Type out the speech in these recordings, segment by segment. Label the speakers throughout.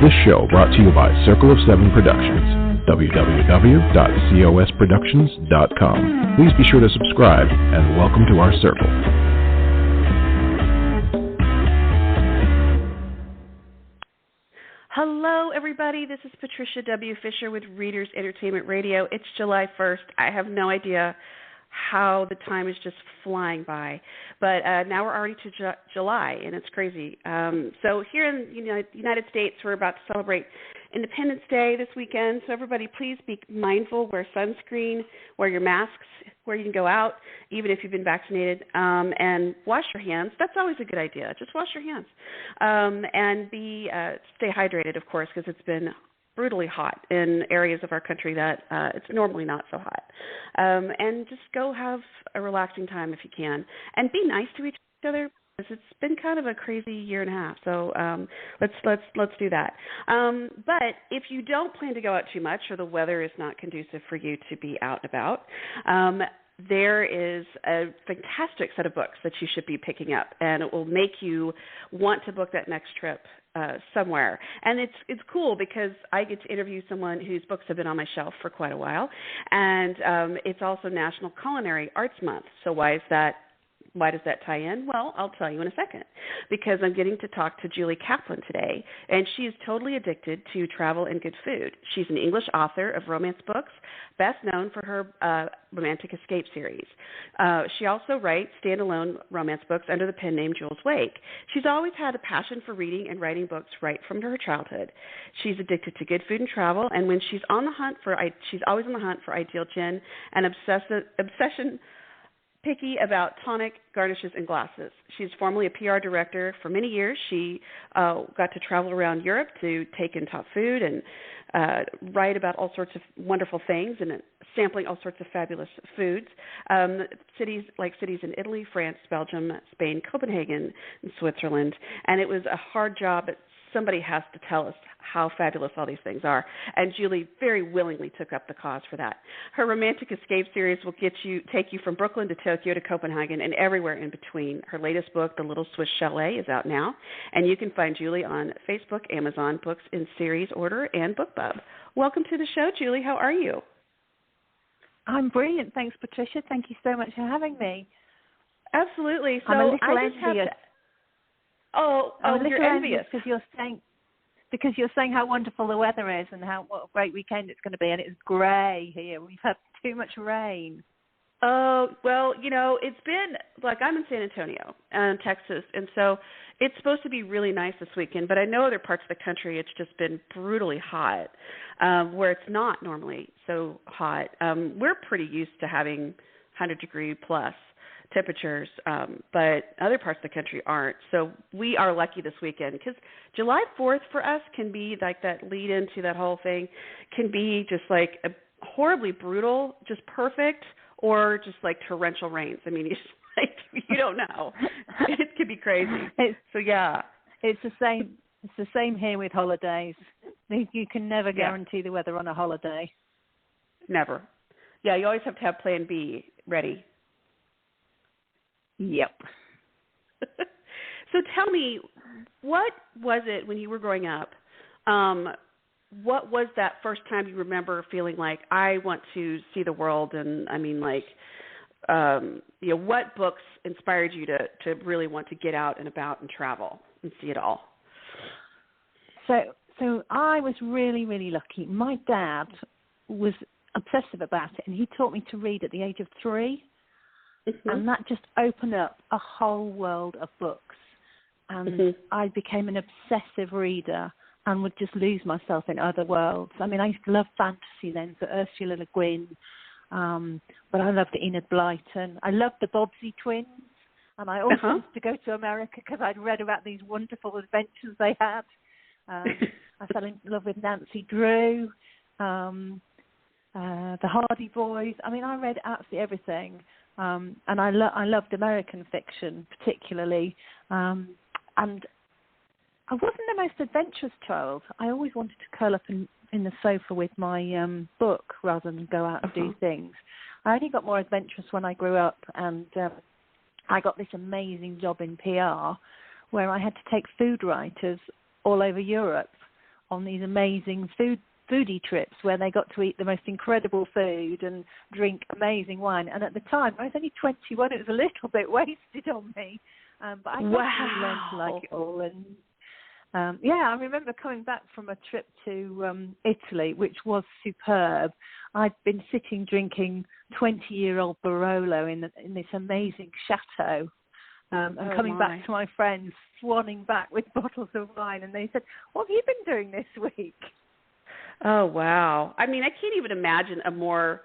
Speaker 1: This show brought to you by Circle of Seven Productions, www.cosproductions.com. Please be sure to subscribe and welcome to our circle.
Speaker 2: Hello, everybody. This is Patricia W. Fisher with Readers Entertainment Radio. It's July 1st. I have no idea how the time is just flying by, but now we're already to July, and it's crazy. So here in the United States, we're about to celebrate Independence Day this weekend, so everybody please be mindful, wear sunscreen, wear your masks where you can go out, even if you've been vaccinated, and wash your hands. That's always a good idea. Just wash your hands. And stay hydrated, of course, because it's been brutally hot in areas of our country that it's normally not so hot. And just go have a relaxing time if you can. And be nice to each other, because it's been kind of a crazy year and a half. So let's do that. But if you don't plan to go out too much, or the weather is not conducive for you to be out and about, there is a fantastic set of books that you should be picking up, and it will make you want to book that next trip somewhere. And it's cool because I get to interview someone whose books have been on my shelf for quite a while, and it's also National Culinary Arts Month. So why is that? Why does that tie in? Well, I'll tell you in a second, because I'm getting to talk to Julie Caplin today, and she is totally addicted to travel and good food. She's an English author of romance books, best known for her Romantic Escape series. She also writes standalone romance books under the pen name Jules Wake. She's always had a passion for reading and writing books right from her childhood. She's addicted to good food and travel, and when she's she's always on the hunt for ideal gin and obsession picky about tonic, garnishes, and glasses. She's formerly a PR director for many years. She got to travel around Europe to take in top food and write about all sorts of wonderful things and sampling all sorts of fabulous foods. Cities in Italy, France, Belgium, Spain, Copenhagen, and Switzerland. And it was a hard job, but somebody has to tell us how fabulous all these things are. And Julie very willingly took up the cause for that. Her Romantic Escape series will take you from Brooklyn to Tokyo to Copenhagen and everywhere in between. Her latest book, The Little Swiss Chalet, is out now. And you can find Julie on Facebook, Amazon, Books in Series Order, and BookBub. Welcome to the show, Julie. How are you?
Speaker 3: I'm brilliant. Thanks, Patricia. Thank you so much for having me.
Speaker 2: Absolutely. So
Speaker 3: I'm a little envious. I'm a little
Speaker 2: you're envious
Speaker 3: because you're saying how wonderful the weather is and what a great weekend it's going to be, and it's grey here. We've had too much rain.
Speaker 2: Oh, well, it's been, I'm in San Antonio, Texas, and so it's supposed to be really nice this weekend, but I know other parts of the country it's just been brutally hot, where it's not normally so hot. We're pretty used to having 100-degree plus temperatures, but other parts of the country aren't. So we are lucky this weekend, because July 4th for us can be like that lead into that whole thing, can be just like a horribly brutal, just perfect, or just like torrential rains. I mean, you don't know. It could be crazy. So yeah,
Speaker 3: it's the same. It's the same here with holidays. You can never guarantee the weather on a holiday.
Speaker 2: Never. Yeah, you always have to have Plan B ready.
Speaker 3: Yep.
Speaker 2: So tell me, what was it when you were growing up? What was that first time you remember feeling like, I want to see the world? And I mean, what books inspired you to really want to get out and about and travel and see it all?
Speaker 3: So I was really, really lucky. My dad was obsessive about it, and he taught me to read at the age of 3. Mm-hmm. And that just opened up a whole world of books. And I became an obsessive reader and would just lose myself in other worlds. I mean, I used to love fantasy then, so Ursula Le Guin, but I loved Enid Blyton. I loved the Bobbsey twins, and I always wanted to go to America because I'd read about these wonderful adventures they had. I fell in love with Nancy Drew, the Hardy Boys. I mean, I read absolutely everything. And I loved American fiction particularly, and I wasn't the most adventurous child. I always wanted to curl up in the sofa with my book rather than go out and do things. I only got more adventurous when I grew up, and I got this amazing job in PR where I had to take food writers all over Europe on these amazing foodie trips where they got to eat the most incredible food and drink amazing wine. And at the time, I was only 21. It was a little bit wasted on me. But I definitely learned to like it all. And I remember coming back from a trip to Italy, which was superb. I'd been sitting drinking 20-year-old Barolo in this amazing chateau. And coming back to my friends, swanning back with bottles of wine. And they said, "What have you been doing this week?"
Speaker 2: Oh, wow. I mean, I can't even imagine a more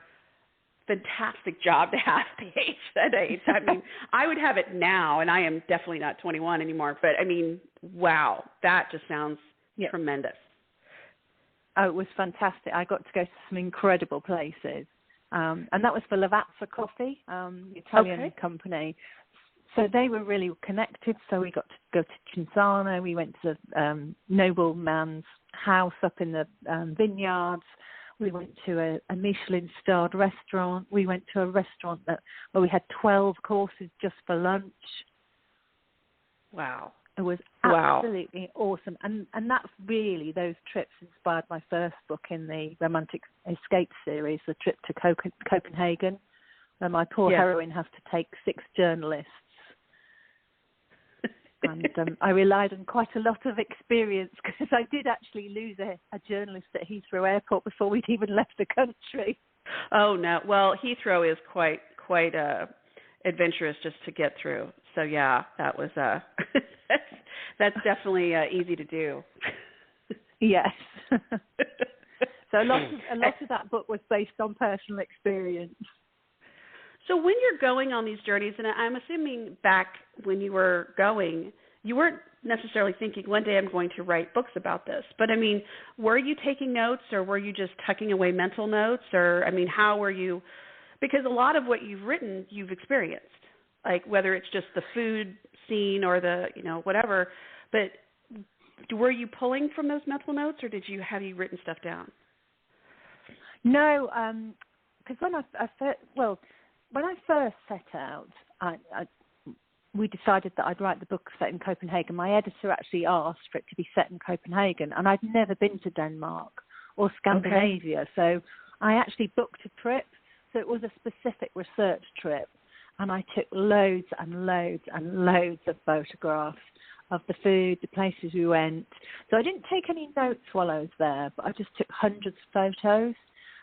Speaker 2: fantastic job to have at that age. I mean, I would have it now, and I am definitely not 21 anymore. But, I mean, wow, that just sounds tremendous.
Speaker 3: Oh, it was fantastic. I got to go to some incredible places. And that was for Lavazza Coffee, the Italian company. So they were really connected. So we got to go to Cinzano. We went to the nobleman's house up in the vineyards. We went to a Michelin-starred restaurant. We went to a restaurant where we had 12 courses just for lunch.
Speaker 2: Wow.
Speaker 3: It was absolutely awesome. And that's really, those trips inspired my first book in the Romantic Escape series, The Trip to Copenhagen, where my poor heroine has to take 6 journalists. And I relied on quite a lot of experience because I did actually lose a journalist at Heathrow Airport before we'd even left the country.
Speaker 2: Oh, no. Well, Heathrow is quite adventurous just to get through. So, yeah, that was that's definitely easy to do.
Speaker 3: Yes. So a lot of that book was based on personal experience.
Speaker 2: So when you're going on these journeys, and I'm assuming back when you were going, you weren't necessarily thinking, one day I'm going to write books about this. But, I mean, were you taking notes, or were you just tucking away mental notes? Or, I mean, how were you? Because a lot of what you've written, you've experienced, like whether it's just the food scene or the, whatever. But were you pulling from those mental notes, or have you written stuff down?
Speaker 3: No, because when I first set out, we decided that I'd write the book set in Copenhagen. My editor actually asked for it to be set in Copenhagen, and I'd never been to Denmark or Scandinavia, so I actually booked a trip. So it was a specific research trip, and I took loads and loads and loads of photographs of the food, the places we went. So I didn't take any notes while I was there, but I just took hundreds of photos.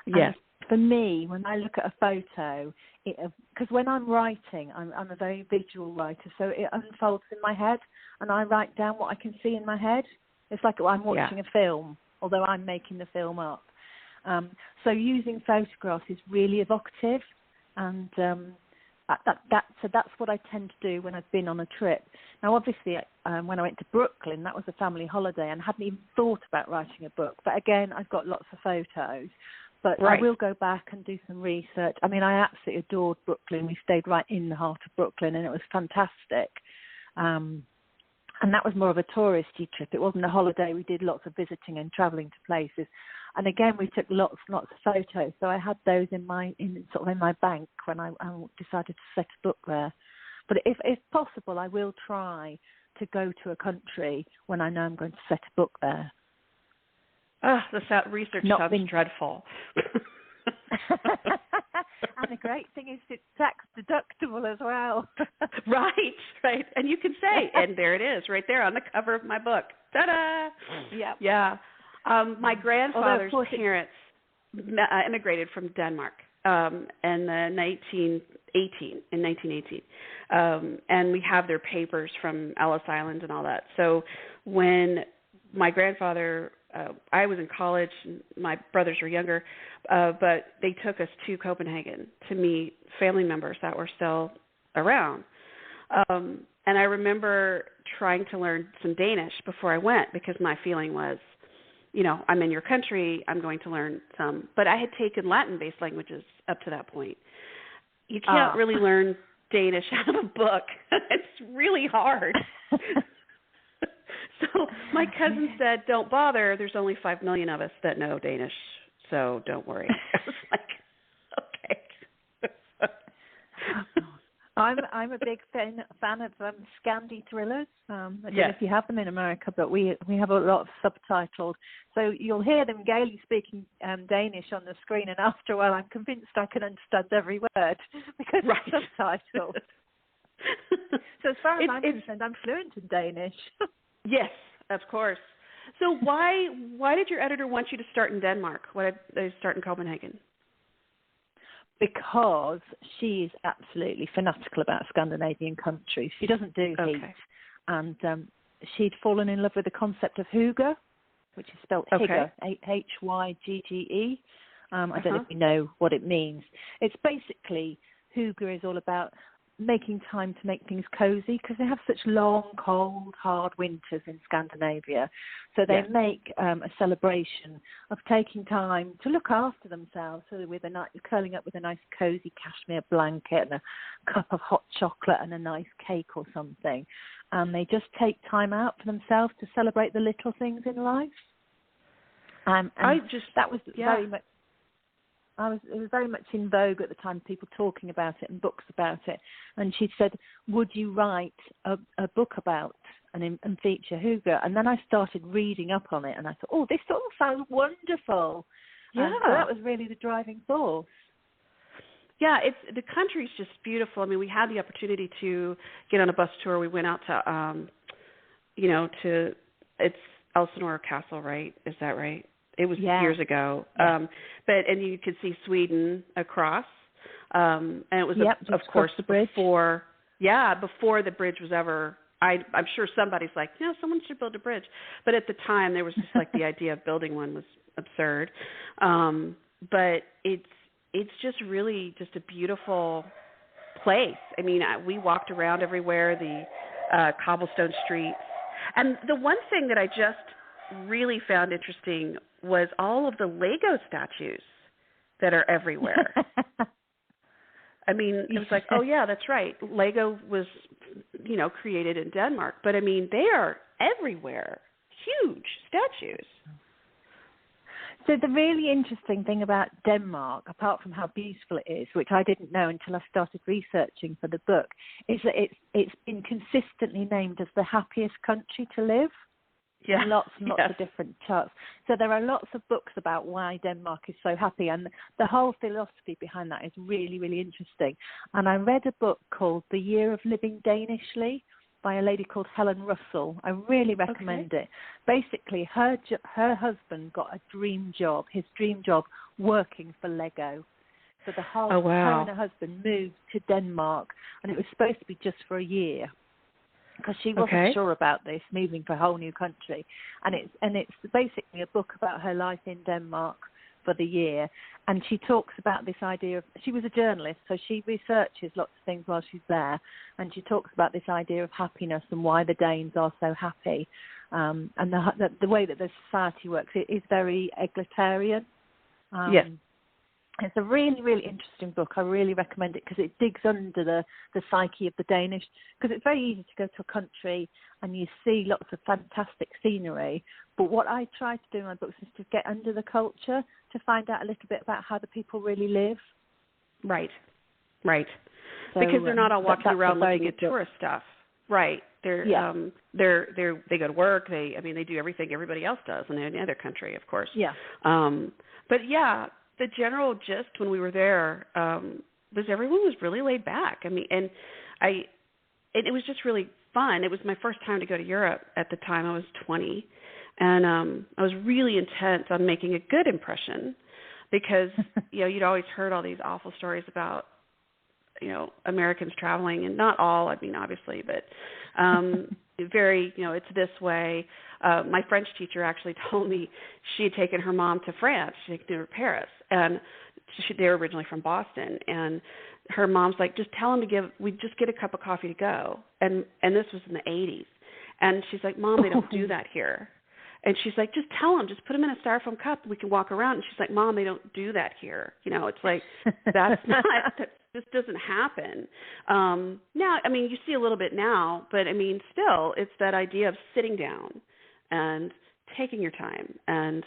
Speaker 2: Yes.
Speaker 3: For me, when I look at a photo, because when I'm writing, I'm a very visual writer, so it unfolds in my head, and I write down what I can see in my head. It's like I'm watching a film, although I'm making the film up. So using photographs is really evocative, and that's what I tend to do when I've been on a trip. Now, obviously, when I went to Brooklyn, that was a family holiday, and I hadn't even thought about writing a book. But again, I've got lots of photos. But I will go back and do some research. I mean, I absolutely adored Brooklyn. We stayed right in the heart of Brooklyn, and it was fantastic. And that was more of a touristy trip. It wasn't a holiday. We did lots of visiting and travelling to places. And again, we took lots of photos. So I had those in my bank when I decided to set a book there. But if possible, I will try to go to a country when I know I'm going to set a book there.
Speaker 2: The research sounds dreadful.
Speaker 3: And the great thing is it's tax deductible as well.
Speaker 2: Right. And you can say, and there it is, right there on the cover of my book. Ta-da! Yeah. My grandfather's parents immigrated from Denmark in 1918. And we have their papers from Ellis Island and all that. So when my grandfather... I was in college, and my brothers were younger, but they took us to Copenhagen to meet family members that were still around. And I remember trying to learn some Danish before I went because my feeling was, I'm in your country, I'm going to learn some. But I had taken Latin-based languages up to that point. You can't really learn Danish out of a book. It's really hard. So my cousin said, "Don't bother. There's only 5 million of us that know Danish, so don't worry." I was like, okay.
Speaker 3: I'm a big fan of Scandi thrillers. I don't know
Speaker 2: Yes.
Speaker 3: if you have them in America, but we have a lot of subtitled. So you'll hear them gaily speaking Danish on the screen, and after a while, I'm convinced I can understand every word because it's subtitled. So as far as I'm concerned, I'm fluent in Danish.
Speaker 2: Yes, of course. So why did your editor want you to start in Denmark? Why did they start in Copenhagen?
Speaker 3: Because she's absolutely fanatical about Scandinavian countries. She doesn't do heat. And she'd fallen in love with the concept of hygge, which is spelled hygge, Hygge. I don't know if you know what it means. It's basically, hygge is all about making time to make things cozy because they have such long, cold, hard winters in Scandinavia. So they make a celebration of taking time to look after themselves, so with curling up with a nice cozy cashmere blanket and a cup of hot chocolate and a nice cake or something. And they just take time out for themselves to celebrate the little things in life. It was very much in vogue at the time, people talking about it and books about it. And she said, would you write a book about and feature hygge? And then I started reading up on it, and I thought, oh, this all sounds wonderful. Yeah. So that was really the driving force.
Speaker 2: Yeah, the country's just beautiful. I mean, we had the opportunity to get on a bus tour. We went out to, it's Elsinore Castle, right? Is that right? It was years ago, and you could see Sweden across, and it was of course before the bridge was ever. I'm sure somebody's like, someone should build a bridge, but at the time there was just like the idea of building one was absurd, but it's just really just a beautiful place. I mean, we walked around everywhere, the cobblestone streets, and the one thing that I just really found interesting was all of the Lego statues that are everywhere. I mean, it was like, oh yeah, that's right. Lego was, created in Denmark, but I mean, they are everywhere. Huge statues.
Speaker 3: So the really interesting thing about Denmark, apart from how beautiful it is, which I didn't know until I started researching for the book, is that it's been consistently named as the happiest country to live. Yeah, lots and lots of different charts. So there are lots of books about why Denmark is so happy, and the whole philosophy behind that is really, really interesting. And I read a book called The Year of Living Danishly by a lady called Helen Russell. I really recommend it. Basically, her husband got a dream job, his dream job, working for Lego. So her and her husband moved to Denmark, and it was supposed to be just for a year, because she wasn't sure about this, moving to a whole new country. And it's basically a book about her life in Denmark for the year. And she talks about this idea of, she was a journalist, so she researches lots of things while she's there. And she talks about this idea of happiness and why the Danes are so happy. And the way that the society works, it is very egalitarian. It's a really, really interesting book. I really recommend it because it digs under the psyche of the Danish. Because it's very easy to go to a country and you see lots of fantastic scenery. But what I try to do in my books is to get under the culture, to find out a little bit about how the people really live. Right. So, because they're not all walking around looking at tourist stuff. Right. They go to work. They do everything everybody else does in any other country, of course. Yeah. The general gist when we were there was everyone was really laid back. I mean, and it was just really fun. It was my first time to go to Europe at the time. I was 20, and I was really intent on making a good impression because you'd always heard all these awful stories about Americans traveling, and not all. I mean, obviously, but very it's this way. My French teacher actually told me she had taken her mom to France. She had taken her to Paris, and they were originally from Boston. And her mom's like, just tell him we just get a cup of coffee to go. And this was in the 80s. And she's like, Mom, they don't do that here. And she's like, just tell him, just put him in a styrofoam cup. We can walk around. And she's like, Mom, they don't do that here. It's like, that's not, that just doesn't happen. Now, I mean, you see a little bit now, but I mean, still, it's that idea of sitting down and taking your time and,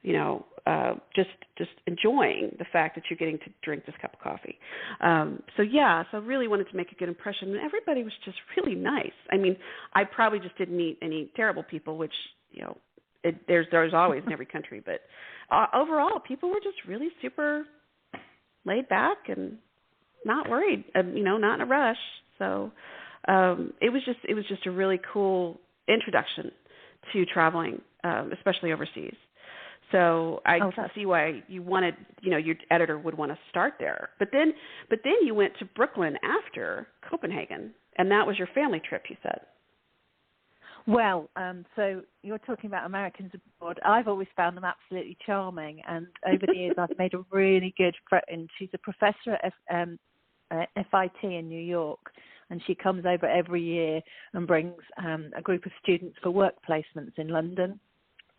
Speaker 2: just enjoying the fact that you're getting to drink this cup of coffee. So I really wanted to make a good impression, and everybody was just really nice. I mean, I probably just didn't meet any terrible people, which there's always in every country, but overall, people were just really super laid back and not worried, not in a rush. So it was just a really cool introduction to traveling, especially overseas. So I can see why you wanted, your editor would want to start there. But then you went to Brooklyn after Copenhagen, and that was your family trip, you said.
Speaker 3: Well, so you're talking about Americans abroad. I've always found them absolutely charming, and over the years I've made a really good friend. She's a professor at FIT in New York, and she comes over every year and brings a group of students for work placements in London.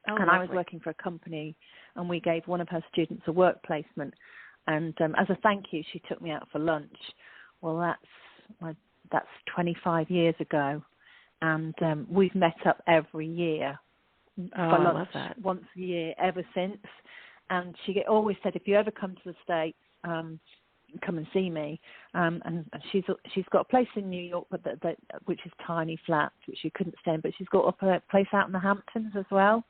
Speaker 2: Oh,
Speaker 3: and
Speaker 2: lovely.
Speaker 3: I was working for a company, and we gave one of her students a work placement. And as a thank you, she took me out for lunch. Well, that's 25 years ago. And we've met up every year for lunch, once a year ever since. And she always said, if you ever come to the States, come and see me. And she's got a place in New York, which is tiny flats, which you couldn't stay in, but she's got a place out in the Hamptons as well.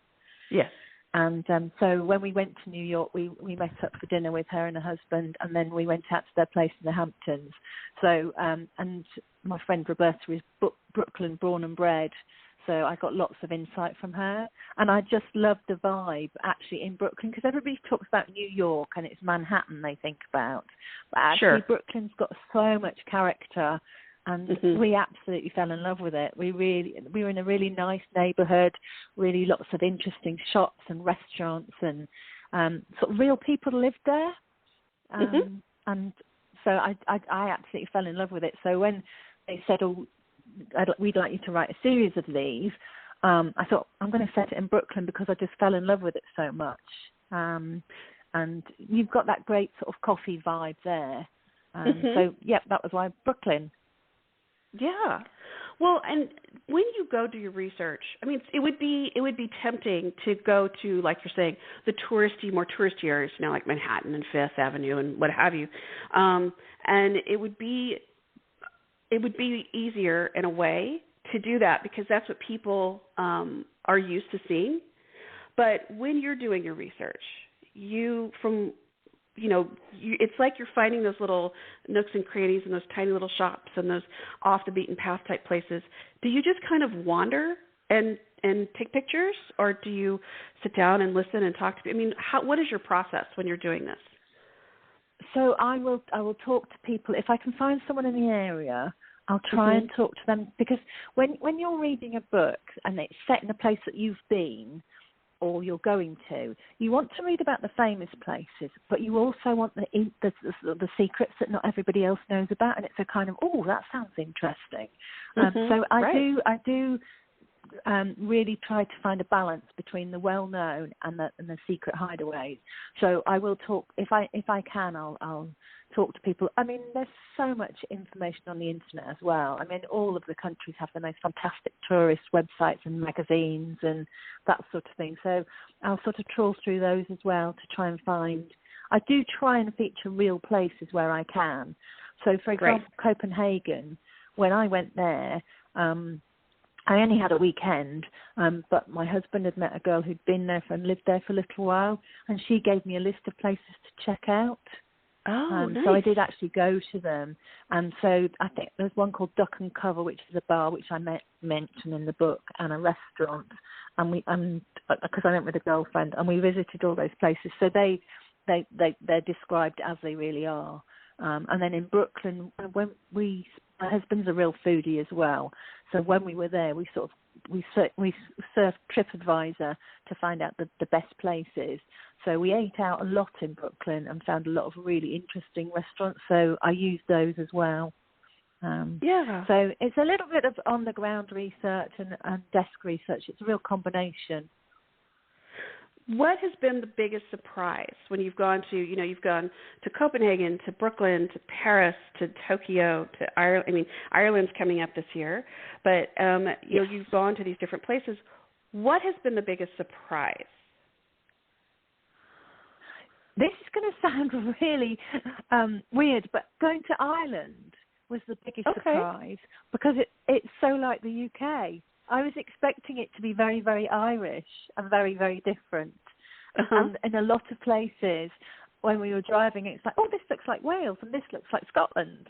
Speaker 2: Yes.
Speaker 3: And so when we went to New York, we met up for dinner with her and her husband, and then we went out to their place in the Hamptons. So, and my friend Roberta is Brooklyn born and bred, so I got lots of insight from her. And I just loved the vibe, actually, in Brooklyn, because everybody talks about New York and it's Manhattan they think about. But actually, Brooklyn's got so much character. And we absolutely fell in love with it. We were in a really nice neighborhood, really lots of interesting shops and restaurants, and sort of real people lived there. And so I absolutely fell in love with it. So when they said, we'd like you to write a series of these, I thought, I'm going to set it in Brooklyn because I just fell in love with it so much. And you've got that great sort of coffee vibe there. So, that was why Brooklyn.
Speaker 2: Yeah. Well, and when you go do your research, I mean, it would be tempting to go to, like you're saying, the more touristy areas, like Manhattan and Fifth Avenue and what have you. And it would be easier in a way to do that because that's what people are used to seeing. But when you're doing your research, it's like you're finding those little nooks and crannies and those tiny little shops and those off the beaten path type places. Do you just kind of wander and take pictures, or do you sit down and listen and talk to people? I mean, what is your process when you're doing this?
Speaker 3: So I will talk to people. If I can find someone in the area, I'll try and talk to them, because when you're reading a book and it's set in a place that you've been or you're going to, you want to read about the famous places, but you also want the secrets that not everybody else knows about, and it's a kind of, that sounds interesting. So I do really try to find a balance between the well-known and the secret hideaways. So I will talk, if I can, I'll talk to people. I mean, there's so much information on the internet as well. I mean, all of the countries have the most fantastic tourist websites and magazines and that sort of thing. So I'll sort of trawl through those as well to try and find. I do try and feature real places where I can. So, for example, Copenhagen, when I went there, I only had a weekend, but my husband had met a girl who'd been there and lived there for a little while, and she gave me a list of places to check out.
Speaker 2: Nice.
Speaker 3: So I did actually go to them. And so I think there's one called Duck and Cover, which is a bar, which I mentioned in the book, and a restaurant. And because I went with a girlfriend, and we visited all those places. So they're described as they really are. And then in Brooklyn, my husband's a real foodie as well. So when we were there, we surfed TripAdvisor to find out the best places. So we ate out a lot in Brooklyn and found a lot of really interesting restaurants. So I used those as well. So it's a little bit of on-the-ground research and desk research. It's a real combination.
Speaker 2: What has been the biggest surprise when you've gone to Copenhagen, to Brooklyn, to Paris, to Tokyo, to Ireland? I mean, Ireland's coming up this year, but you've gone to these different places. What has been the biggest surprise?
Speaker 3: this is going to sound really weird, but going to Ireland was the biggest surprise because it's so like the UK. I was expecting it to be very, very Irish and very, very different. And in a lot of places, when we were driving, it's like, oh, this looks like Wales and this looks like Scotland,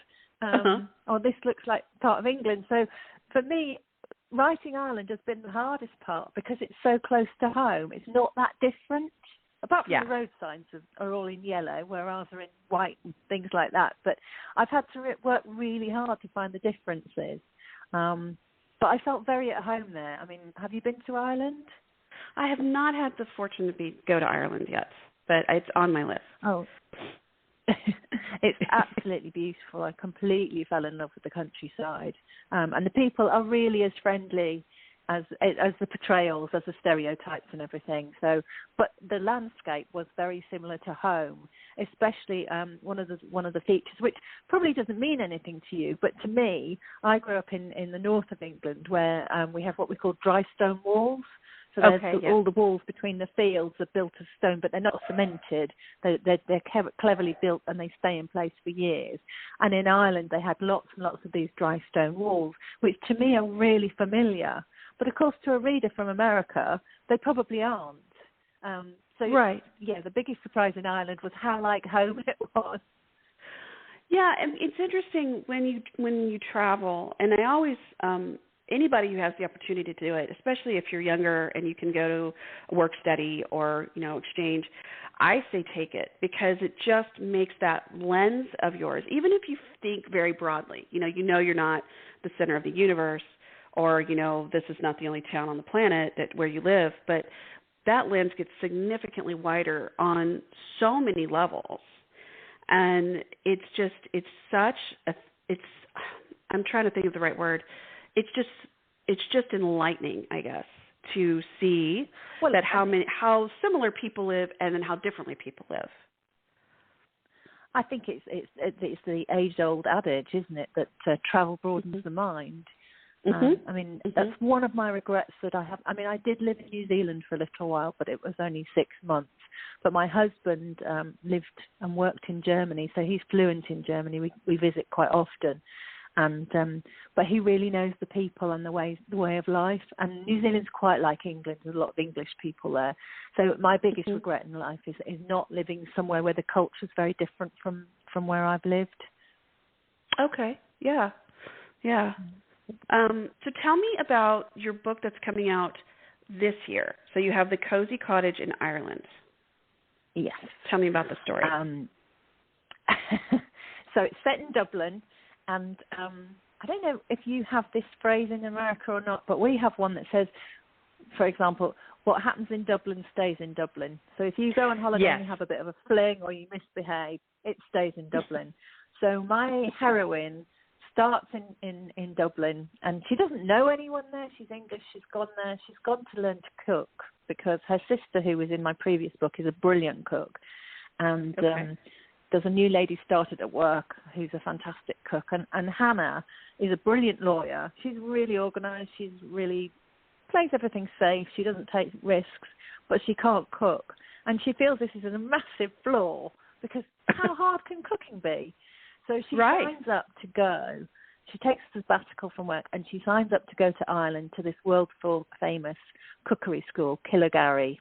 Speaker 3: or this looks like part of England. So for me, writing Ireland has been the hardest part because it's so close to home. It's not that different. Apart from the road signs are all in yellow, where ours are in white and things like that. But I've had to work really hard to find the differences. But I felt very at home there. I mean, have you been to Ireland?
Speaker 2: I have not had the fortune to go to Ireland yet, but it's on my list.
Speaker 3: Oh, it's absolutely beautiful. I completely fell in love with the countryside. And the people are really as friendly as the portrayals, as the stereotypes and everything. So, but the landscape was very similar to home, especially one of the features, which probably doesn't mean anything to you, but to me, I grew up in the north of England, where we have what we call dry stone walls. So all the walls between the fields are built of stone, but they're not cemented. They're cleverly built, and they stay in place for years. And in Ireland, they had lots and lots of these dry stone walls, which to me are really familiar. But of course, to a reader from America, they probably aren't. The biggest surprise in Ireland was how like home it was.
Speaker 2: Yeah, and it's interesting when you travel, and I always anybody who has the opportunity to do it, especially if you're younger and you can go to a work study or exchange, I say take it, because it just makes that lens of yours, even if you think very broadly, you're not the center of the universe, or this is not the only town on the planet where you live, but that lens gets significantly wider on so many levels. And I'm trying to think of the right word. It's just enlightening, I guess, to see how similar people live and then how differently people live.
Speaker 3: I think it's the age-old adage, isn't it, that travel broadens the mind. That's one of my regrets that I have. I mean, I did live in New Zealand for a little while, but it was only 6 months. But my husband lived and worked in Germany, so he's fluent in Germany. We visit quite often. But he really knows the people and the way of life. And New Zealand's quite like England. There's a lot of English people there. So my biggest regret in life is not living somewhere where the culture's very different from where I've lived.
Speaker 2: Okay. Yeah. Yeah. So tell me about your book that's coming out this year. So you have The Cozy Cottage in Ireland.
Speaker 3: Yes.
Speaker 2: Tell me about the story.
Speaker 3: So it's set in Dublin. And I don't know if you have this phrase in America or not, but we have one that says, for example, what happens in Dublin stays in Dublin. So if you go on holiday and you have a bit of a fling or you misbehave, it stays in Dublin. So my heroine starts in Dublin, and she doesn't know anyone there. She's English. She's gone there. She's gone to learn to cook because her sister, who was in my previous book, is a brilliant cook. And there's a new lady started at work who's a fantastic cook. And Hannah is a brilliant lawyer. She's really organised. She's really plays everything safe. She doesn't take risks, but she can't cook. And she feels this is a massive flaw because how hard can cooking be? So she signs up to go. She takes a sabbatical from work and she signs up to go to Ireland to this world-famous cookery school, Killargary.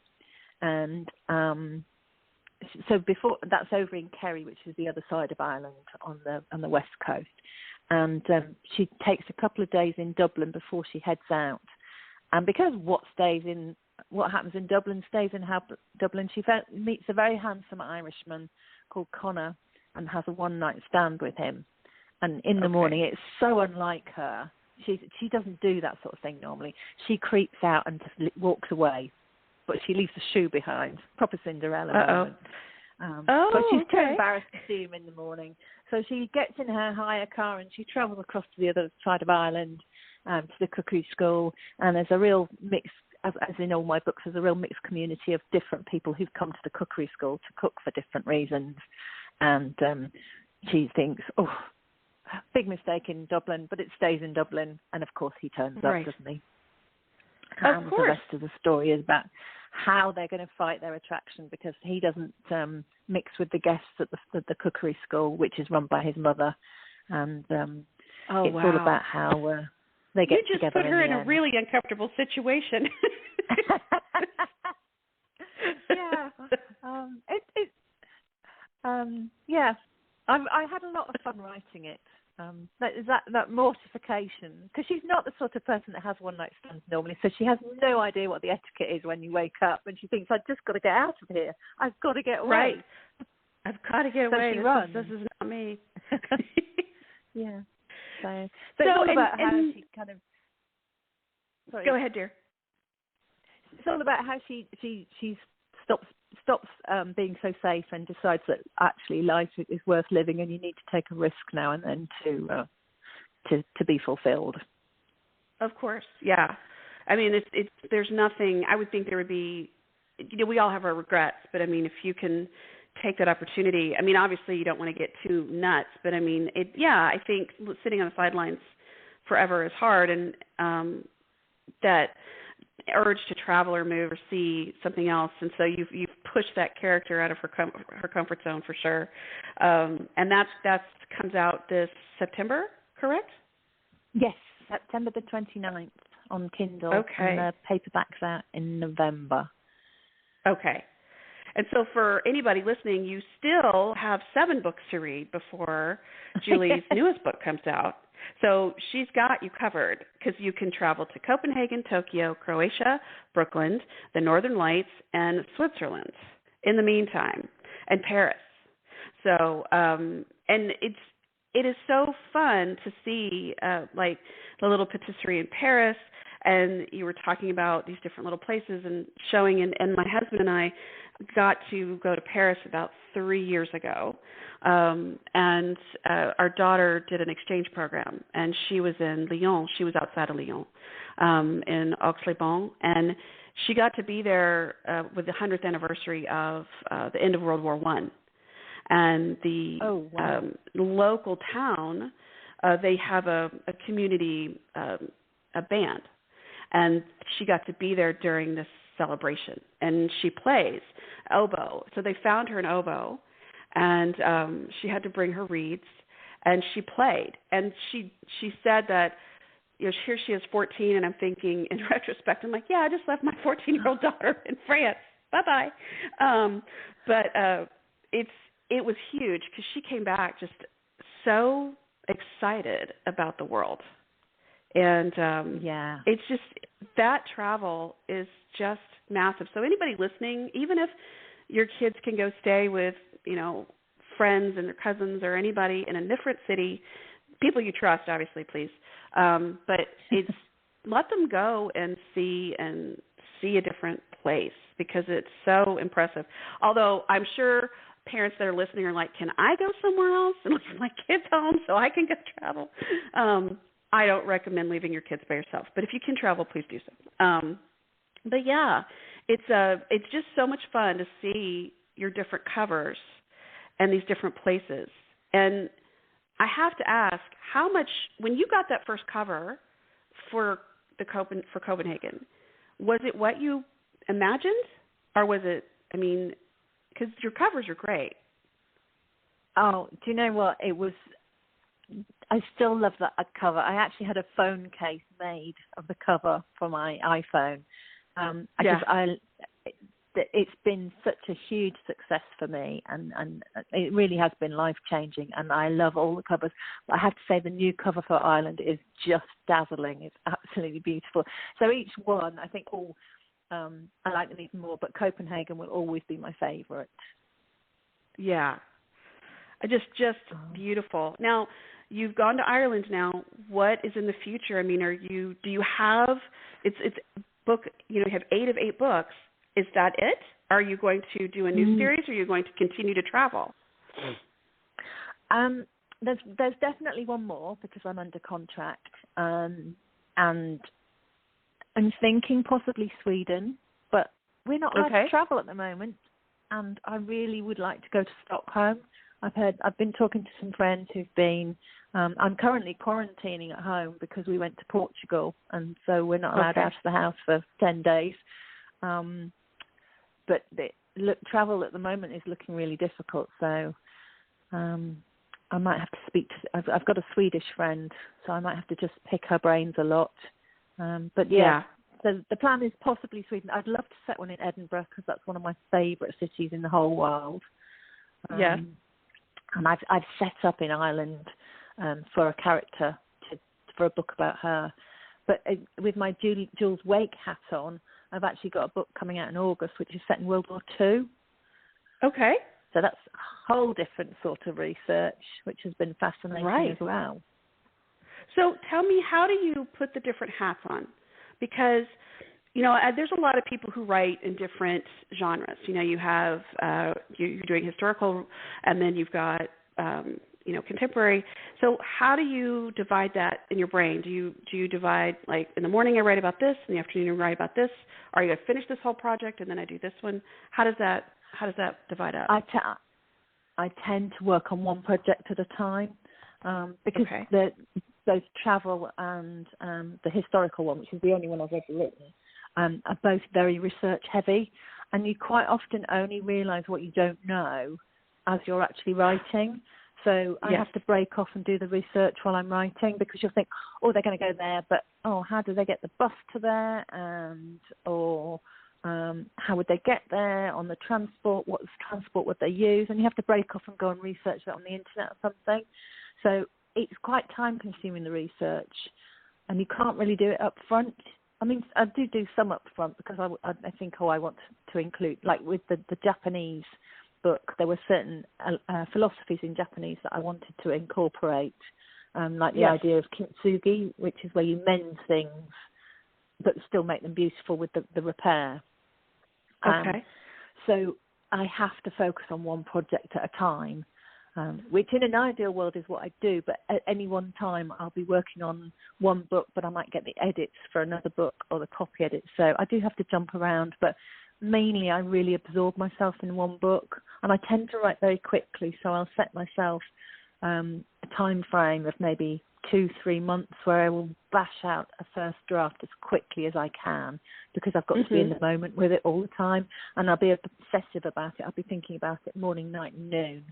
Speaker 3: And so before that's over in Kerry, which is the other side of Ireland on the west coast. And she takes a couple of days in Dublin before she heads out. And because what happens in Dublin stays in Dublin, she meets a very handsome Irishman called Connor and has a one-night stand with him. And in the morning, it's so unlike her. She doesn't do that sort of thing normally. She creeps out and just walks away, but she leaves the shoe behind. Proper Cinderella moment. But she's too embarrassed to see him in the morning. So she gets in her hire car and she travels across to the other side of Ireland to the cookery school. And there's a real mix, as in all my books, there's a real mixed community of different people who've come to the cookery school to cook for different reasons. And she thinks, big mistake in Dublin, but it stays in Dublin. And, of course, he turns up, doesn't he?
Speaker 2: Of course.
Speaker 3: The rest of the story is about how they're going to fight their attraction, because he doesn't mix with the guests at the cookery school, which is run by his mother, and it's all about how they get together.
Speaker 2: You just put her in a really uncomfortable situation.
Speaker 3: Yeah. Yeah. I had a lot of fun writing it. That mortification, because she's not the sort of person that has one night stands normally, so she has no idea what the etiquette is when you wake up, and she thinks, I've just got to get out of here. I've got to get away.
Speaker 2: Right. I've got to get away.
Speaker 3: She runs.
Speaker 2: This is not me.
Speaker 3: Yeah. So it's all about how she kind of... Sorry.
Speaker 2: Go ahead, dear.
Speaker 3: It's all about how she stops being so safe and decides that actually life is worth living, and you need to take a risk now and then to be fulfilled.
Speaker 2: Of course, yeah. I mean, it's there's nothing. I would think there would be, we all have our regrets, but I mean, if you can take that opportunity, I mean, obviously you don't want to get too nuts, but I mean, I think sitting on the sidelines forever is hard, and that urge to travel or move or see something else, and so you've pushed that character out of her comfort zone for sure, and that comes out this September, correct?
Speaker 3: Yes, September the 29th on Kindle.
Speaker 2: Okay.
Speaker 3: And the paperback's out in November.
Speaker 2: Okay. And so for anybody listening, you still have 7 books to read before Julie's newest book comes out. So she's got you covered, because you can travel to Copenhagen, Tokyo, Croatia, Brooklyn, the Northern Lights, and Switzerland in the meantime, and Paris. So, and it is so fun to see, like the little patisserie in Paris, and you were talking about these different little places and showing, and my husband and I got to go to Paris about 3 years ago, and our daughter did an exchange program, and she was in Lyon. She was outside of Lyon, in Aix-les-Bains, and she got to be there with the 100th anniversary of the end of World War I. And the local town, they have a community a band, and she got to be there during this celebration, and she plays oboe. So they found her an oboe, and she had to bring her reeds, and she played. And she said that, here she is 14, and I'm thinking, in retrospect, I'm like, yeah, I just left my 14-year-old daughter in France. Bye-bye. But it was huge, because she came back just so excited about the world. And it's just, that travel is just massive. So anybody listening, even if your kids can go stay with, friends and their cousins or anybody in a different city, people you trust, obviously, please. But it's let them go and see a different place, because it's so impressive. Although I'm sure parents that are listening are like, can I go somewhere else and leave my kids home so I can go travel? I don't recommend leaving your kids by yourself, but if you can travel, please do so. But yeah, it's just so much fun to see your different covers and these different places. And I have to ask, how much, when you got that first cover for Copenhagen, was it what you imagined, or was it, because your covers are great.
Speaker 3: Oh, do you know what? It was, I still love that cover. I actually had a phone case made of the cover for my iPhone. It's been such a huge success for me, and it really has been life-changing, and I love all the covers. But I have to say the new cover for Ireland is just dazzling. It's absolutely beautiful. So each one, I think, I like them even more, but Copenhagen will always be my favourite. Yeah.
Speaker 2: Just beautiful. Now, you've gone to Ireland now. What is in the future? Do you have, it's book, you have 8 of 8 books. Is that it? Are you going to do a new series, or are you going to continue to travel?
Speaker 3: There's definitely one more, because I'm under contract, and I'm thinking possibly Sweden, but we're not allowed to travel at the moment, and I really would like to go to Stockholm. I've been talking to some friends who've been. I'm currently quarantining at home because we went to Portugal, and so we're not allowed out of the house for 10 days. but travel at the moment is looking really difficult. So I might have to speak to. I've got a Swedish friend, so I might have to just pick her brains a lot. But yeah. So the plan is possibly Sweden. I'd love to set one in Edinburgh because that's one of my favourite cities in the whole world.
Speaker 2: Yeah.
Speaker 3: And I've set up in Ireland for a character for a book about her. But with my Jules Wake hat on, I've actually got a book coming out in August which is set in World War II.
Speaker 2: Okay.
Speaker 3: So that's a whole different sort of research, which has been fascinating as well. So
Speaker 2: tell me, how do you put the different hats on? Because, there's a lot of people who write in different genres. You have, you're doing historical, and then you've got, contemporary. So how do you divide that in your brain? Do you divide, like, in the morning I write about this, in the afternoon I write about this? Are you going to finish this whole project and then I do this one? How does that divide up?
Speaker 3: I tend to work on one project at a time because both travel and the historical one, which is the only one I've ever written, are both very research heavy, and you quite often only realise what you don't know as you're actually writing. So I have to break off and do the research while I'm writing, because you'll think, oh, they're going to go there, but how do they get the bus to there, how would they get there on the transport? What transport would they use? And you have to break off and go and research that on the internet or something. So it's quite time-consuming, the research, and you can't really do it up front. I mean, I do some up front because I think, I want to include, like with the Japanese book, there were certain philosophies in Japanese that I wanted to incorporate, like the idea of kintsugi, which is where you mend things but still make them beautiful with the repair. So I have to focus on one project at a time. Which in an ideal world is what I do, but at any one time I'll be working on one book, but I might get the edits for another book or the copy edits. So I do have to jump around, but mainly I really absorb myself in one book, and I tend to write very quickly, so I'll set myself a time frame of maybe 2-3 months where I will bash out a first draft as quickly as I can, because I've got to be in the moment with it all the time, and I'll be obsessive about it. I'll be thinking about it morning, night and noon.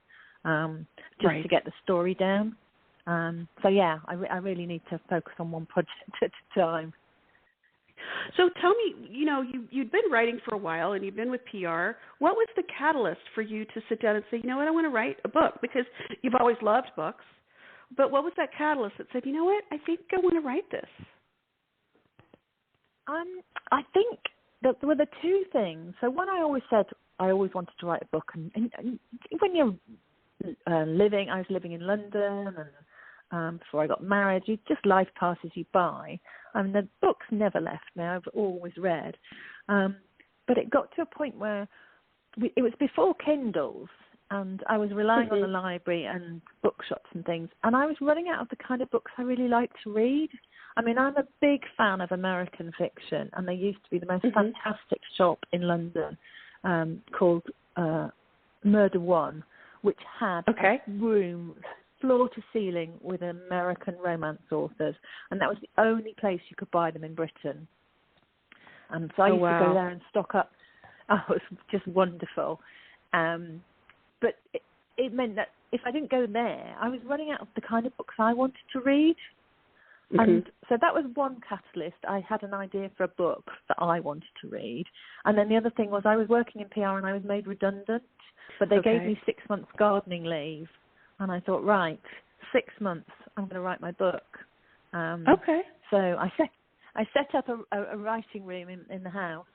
Speaker 3: To get the story down. I really need to focus on one project at a time.
Speaker 2: So tell me, you'd been writing for a while and you've been with PR. What was the catalyst for you to sit down and say, I want to write a book? Because you've always loved books, but what was that catalyst that said, I think I want to write this?
Speaker 3: I think that there were the two things. So one, I always said I always wanted to write a book, and when you're I was living in London, and before I got married, life passes you by. I mean, the books never left me. I've always read, but it got to a point where it was before Kindles, and I was relying on the library and bookshops and things, and I was running out of the kind of books I really like to read. I mean, I'm a big fan of American fiction, and there used to be the most fantastic shop in London called Murder One, which had a room floor to ceiling with American romance authors, and that was the only place you could buy them in Britain. And so I used to go there and stock up. Oh, it was just wonderful. But it meant that if I didn't go there, I was running out of the kind of books I wanted to read. And so that was one catalyst. I had an idea for a book that I wanted to read. And then the other thing was I was working in PR and I was made redundant, but they gave me 6 months gardening leave. And I thought, right, 6 months, I'm going to write my book. So I set up a writing room in the house.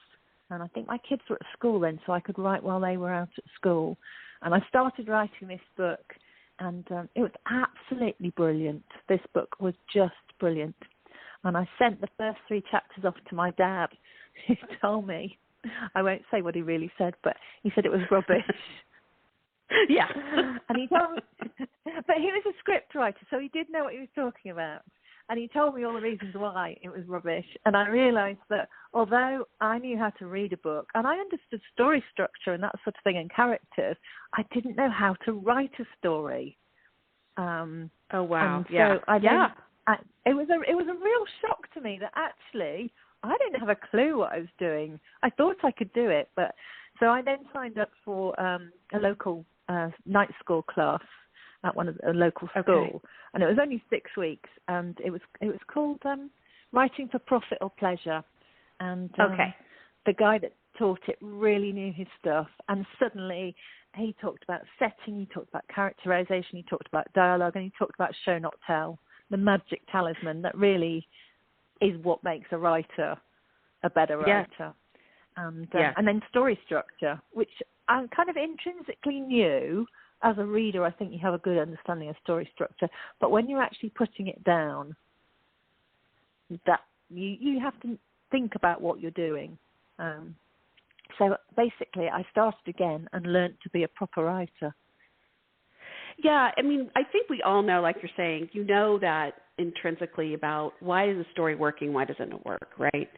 Speaker 3: And I think my kids were at school then, so I could write while they were out at school. And I started writing this book, and it was absolutely brilliant. This book was just brilliant. And I sent the first 3 chapters off to my dad. He told me, I won't say what he really said, but he said it was rubbish.
Speaker 2: Yeah.
Speaker 3: And he told me, but he was a script writer, so he did know what he was talking about. And he told me all the reasons why it was rubbish. And I realised that although I knew how to read a book and I understood story structure and that sort of thing and characters, I didn't know how to write a story.
Speaker 2: Oh, wow.
Speaker 3: And so it was a real shock to me that actually I didn't have a clue what I was doing. I thought I could do it, but So I then signed up for a local night school class at a local school, and it was only 6 weeks, and it was called Writing for Profit or Pleasure, and the guy that taught it really knew his stuff, and suddenly he talked about setting, he talked about characterization, he talked about dialogue, and he talked about show not tell, the magic talisman that really is what makes a writer a better writer. And then story structure, which I kind of intrinsically knew. As a reader, I think you have a good understanding of story structure. But when you're actually putting it down, that you have to think about what you're doing. So basically, I started again and learned to be a proper writer.
Speaker 2: Yeah, I mean, I think we all know, like you're saying, you know that intrinsically about why is the story working, why doesn't it work, right?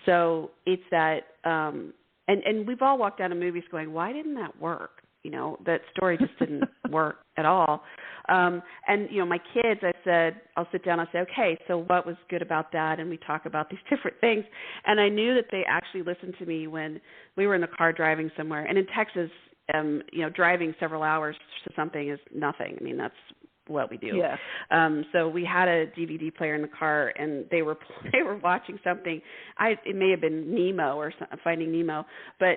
Speaker 2: So it's that, and we've all walked out of movies going, why didn't that work? You know, that story just didn't work at all. And, you know, my kids, I said, I'll sit down and say, okay, so what was good about that? And we talk about these different things. And I knew that they actually listened to me when we were in the car driving somewhere. And in Texas, you know, driving several hours to something is nothing. I mean, that's what we do.
Speaker 3: Yeah.
Speaker 2: So we had a DVD player in the car, and they were watching something. It may have been Nemo or Finding Nemo, but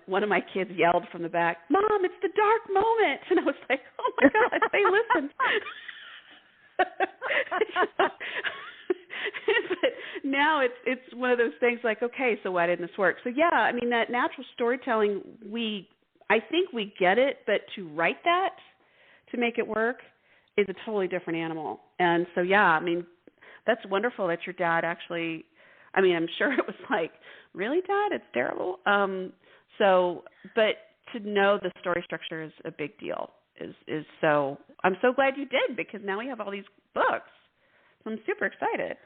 Speaker 2: one of my kids yelled from the back, "Mom, it's the dark moment!" And I was like, "Oh my God, they listened." But now it's one of those things like, okay, so why didn't this work? So yeah, I mean, that natural storytelling, I think we get it, but to write that, to make it work, is a totally different animal. And so yeah, I mean, that's wonderful that your dad actually, I mean, I'm sure it was like, really, Dad? It's terrible. But to know the story structure is a big deal. Is so. I'm so glad you did, because now we have all these books. So I'm super excited.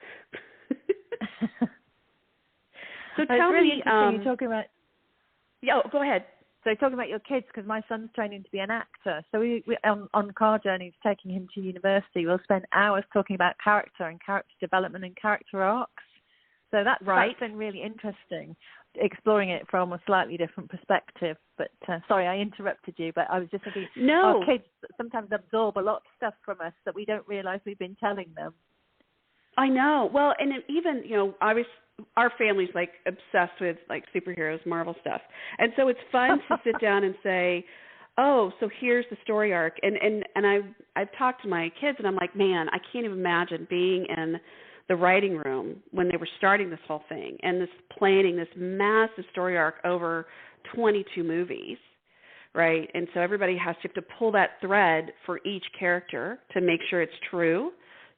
Speaker 2: So tell
Speaker 3: really
Speaker 2: me,
Speaker 3: you're talking about.
Speaker 2: Yeah, go ahead.
Speaker 3: So talking about your kids, because my son's training to be an actor. So we on car journeys, taking him to university, we'll spend hours talking about character and character development and character arcs. So that's been really interesting, exploring it from a slightly different perspective. But sorry, I interrupted you, but I was just thinking, our kids sometimes absorb a lot of stuff from us that we don't realize we've been telling them.
Speaker 2: I know. Well, and even, you know, our family's like obsessed with like superheroes, Marvel stuff. And so it's fun to sit down and say, oh, so here's the story arc. And I've talked to my kids, and I'm like, man, I can't even imagine being in the writing room when they were starting this whole thing and planning this massive story arc over 22 movies, right? And so everybody has to pull that thread for each character to make sure it's true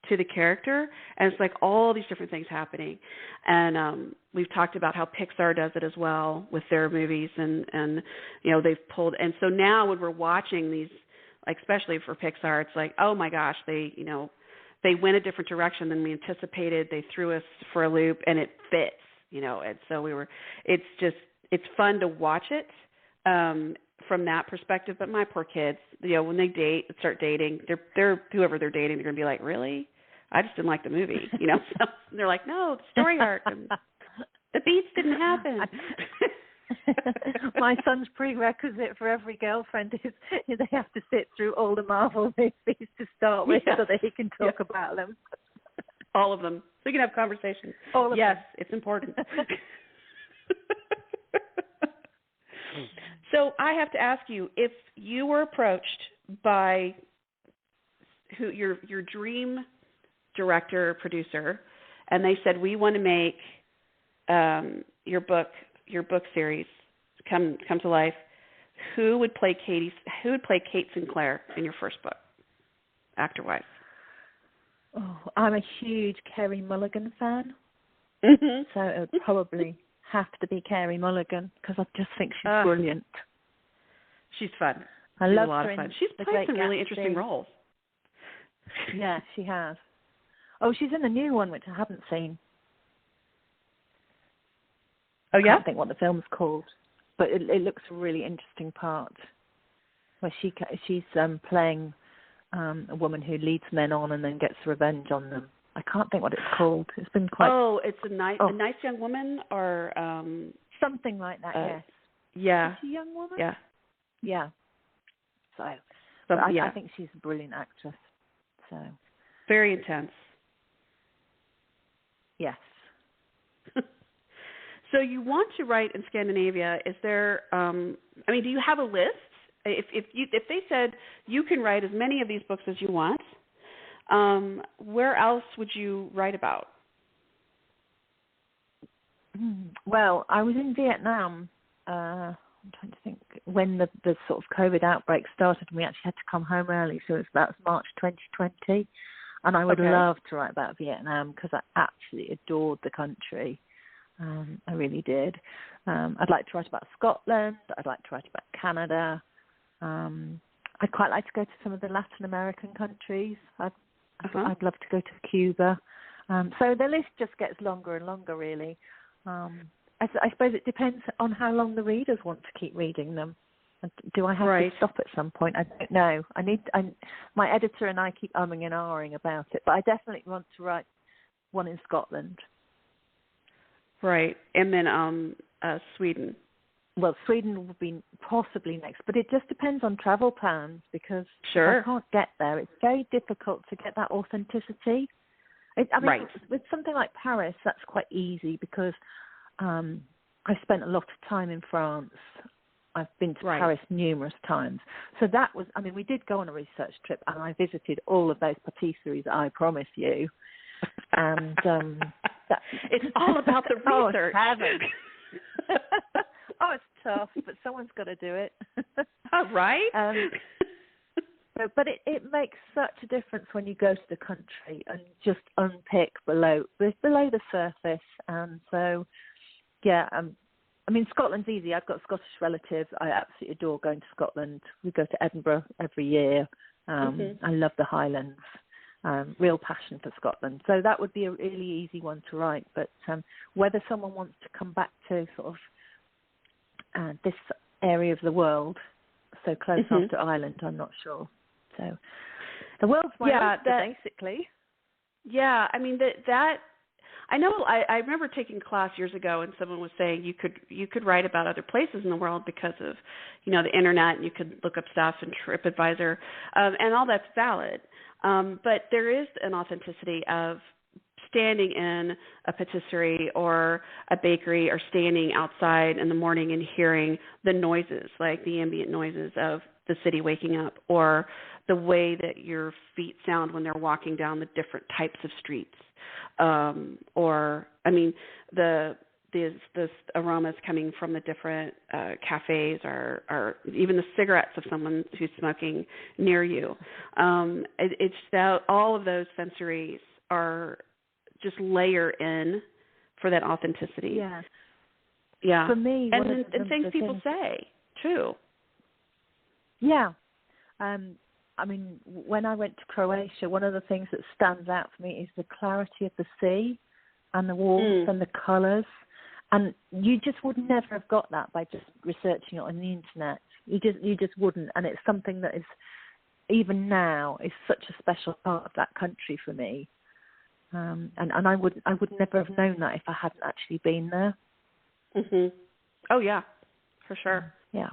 Speaker 2: to the character. And it's like all these different things happening. And we've talked about how Pixar does it as well with their movies, and you know, they've pulled. And so now when we're watching these, like especially for Pixar, it's like, oh my gosh, they went a different direction than we anticipated. They threw us for a loop, and it fits, you know. And so it's fun to watch it from that perspective. But my poor kids, you know, when they start dating, they're whoever they're dating, they're gonna be like, really? I just didn't like the movie, you know. So they're like, no, the story arc, and the beats didn't happen.
Speaker 3: My son's prerequisite for every girlfriend is they have to sit through all the Marvel movies to start with, so that he can talk about them.
Speaker 2: All of them. So we can have conversations.
Speaker 3: All of them.
Speaker 2: It's important. So I have to ask you, if you were approached by your dream director, producer, and they said, we want to make your book series come to life, who would play Kate Sinclair in your first book, actor-wise?
Speaker 3: Oh, I'm a huge Carey Mulligan fan.
Speaker 2: Mm-hmm.
Speaker 3: So it would probably have to be Carey Mulligan, because I just think she's brilliant.
Speaker 2: She's fun.
Speaker 3: I love her.
Speaker 2: A lot of fun. She's played some really interesting roles.
Speaker 3: Yeah, she has. Oh, she's in the new one, which I haven't seen.
Speaker 2: Oh, yeah?
Speaker 3: I can't think what the film's called, but it looks a really interesting part where she's playing a woman who leads men on and then gets revenge on them. I can't think what it's called. It's been quite...
Speaker 2: Oh, it's a nice young woman, or...
Speaker 3: something like that, yes.
Speaker 2: Yeah.
Speaker 3: Is she a young woman?
Speaker 2: Yeah.
Speaker 3: Yeah. So,
Speaker 2: Yeah.
Speaker 3: I think she's a brilliant actress. So.
Speaker 2: Very intense.
Speaker 3: Yes.
Speaker 2: So you want to write in Scandinavia? Is there? Do you have a list? If they said you can write as many of these books as you want, where else would you write about?
Speaker 3: Well, I was in Vietnam. I'm trying to think when the sort of COVID outbreak started, and we actually had to come home early. So that was March 2020, and I would love to write about Vietnam because I absolutely adored the country. I really did. I'd like to write about Scotland. I'd like to write about Canada. I'd quite like to go to some of the Latin American countries. I'd love to go to Cuba. So the list just gets longer and longer, really. I suppose it depends on how long the readers want to keep reading them. Do I have to stop at some point? I don't know. My editor and I keep umming and ahhing about it, but I definitely want to write one in Scotland.
Speaker 2: Right, and then Sweden.
Speaker 3: Well, Sweden would be possibly next, but it just depends on travel plans because if I can't get there, it's very difficult to get that authenticity. With something like Paris, that's quite easy because I spent a lot of time in France. I've been to Paris numerous times. So that was, we did go on a research trip and I visited all of those patisseries, I promise you. And
Speaker 2: it's all about the research.
Speaker 3: It's tough, but someone's got to do it.
Speaker 2: Right?
Speaker 3: But it makes such a difference when you go to the country and just unpick below the surface. And so, Scotland's easy. I've got Scottish relatives. I absolutely adore going to Scotland. We go to Edinburgh every year. I love the Highlands. Real passion for Scotland. So that would be a really easy one to write. But whether someone wants to come back to sort of this area of the world, so close after Ireland, I'm not sure. So the world's my oyster, basically. Yeah,
Speaker 2: that I know. I remember taking a class years ago, and someone was saying you could write about other places in the world because of the internet, and you could look up stuff and TripAdvisor, and all that's valid. But there is an authenticity of standing in a patisserie or a bakery or standing outside in the morning and hearing the noises, like the ambient noises of the city waking up, or the way that your feet sound when they're walking down the different types of streets. The aromas coming from the different cafes or even the cigarettes of someone who's smoking near you. It's that all of those sensories are just layer in for that authenticity.
Speaker 3: Yeah.
Speaker 2: Yeah.
Speaker 3: For me,
Speaker 2: and things people say too.
Speaker 3: Yeah. When I went to Croatia, one of the things that stands out for me is the clarity of the sea and the warmth and the colours. And you just would never have got that by just researching it on the internet. You just wouldn't. And it's something that is, even now, is such a special part of that country for me. And I would never have known that if I hadn't actually been there.
Speaker 2: Oh yeah, for sure.
Speaker 3: Yeah.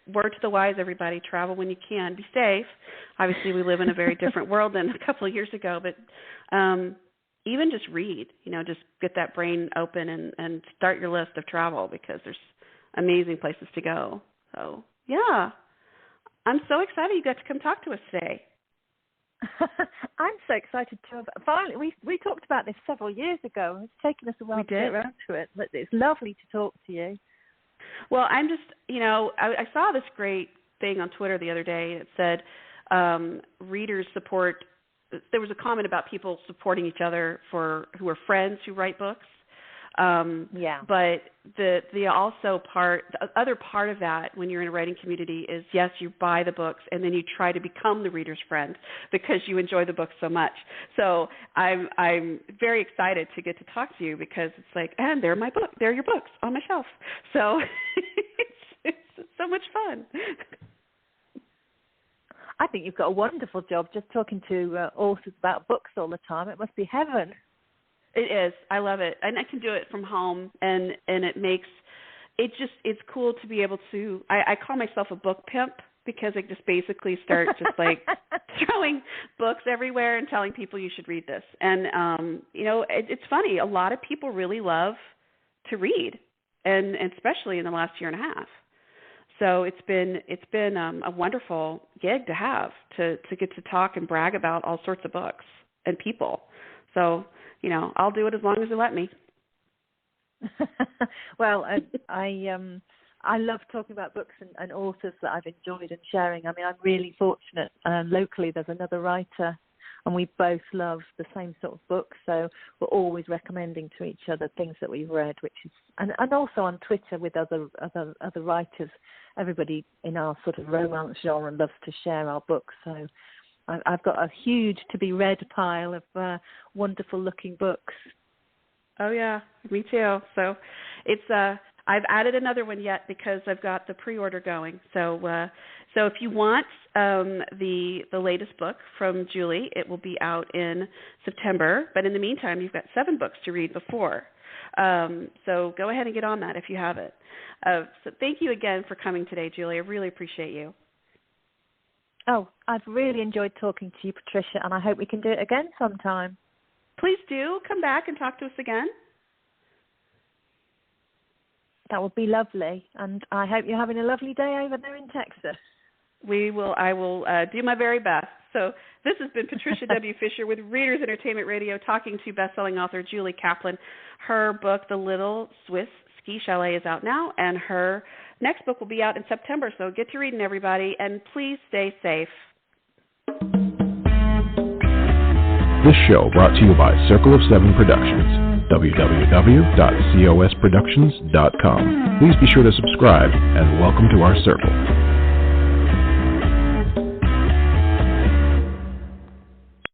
Speaker 2: Word to the wise, everybody, travel when you can. Be safe. Obviously, we live in a very different world than a couple of years ago, but even just read, just get that brain open and start your list of travel because there's amazing places to go. So, yeah. I'm so excited you got to come talk to us today.
Speaker 3: I'm so excited to. Finally, we talked about this several years ago. It's taken us a while to get around to it, but it's lovely to talk to you.
Speaker 2: Well, I'm just, I saw this great thing on Twitter the other day. It said readers support. There was a comment about people supporting each other who are friends who write books. But the other part of that when you're in a writing community is, yes, you buy the books and then you try to become the reader's friend because you enjoy the book so much. So I'm very excited to get to talk to you because it's like, and they're your books on my shelf. So it's so much fun.
Speaker 3: I think you've got a wonderful job just talking to authors about books all the time. It must be heaven.
Speaker 2: It is. I love it. And I can do it from home, and it makes it's cool to be able to. I call myself a book pimp because I just basically start just like throwing books everywhere and telling people you should read this. And it's funny. A lot of people really love to read, and especially in the last year and a half. So it's been a wonderful gig to have to get to talk and brag about all sorts of books and people. So I'll do it as long as they let me.
Speaker 3: Well, I love talking about books and authors that I've enjoyed and sharing. I mean, I'm really fortunate. Locally, there's another writer, and we both love the same sort of books. So we're always recommending to each other things that we've read, which is and also on Twitter with other writers. Everybody in our sort of romance genre loves to share our books. So I've got a huge to-be-read pile of wonderful-looking books. Oh,
Speaker 2: yeah, me too. So it's I've added another one yet because I've got the pre-order going. So if you want the latest book from Julie, it will be out in September. But in the meantime, you've got 7 books to read before. So go ahead and get on that if you have it. So thank you again for coming today, Julie. I really appreciate you.
Speaker 3: Oh, I've really enjoyed talking to you, Patricia, and I hope we can do it again sometime.
Speaker 2: Please do come back and talk to us again.
Speaker 3: That would be lovely, and I hope you're having a lovely day over there in Texas.
Speaker 2: I will do my very best. So this has been Patricia W. Fisher with Readers Entertainment Radio talking to best-selling author Julie Caplin. Her book, The Little Swiss Ski Chalet, is out now, and her next book will be out in September. So get to reading, everybody, and please stay safe.
Speaker 1: This show brought to you by Circle of Seven Productions, www.cosproductions.com. Please be sure to subscribe and welcome to our circle.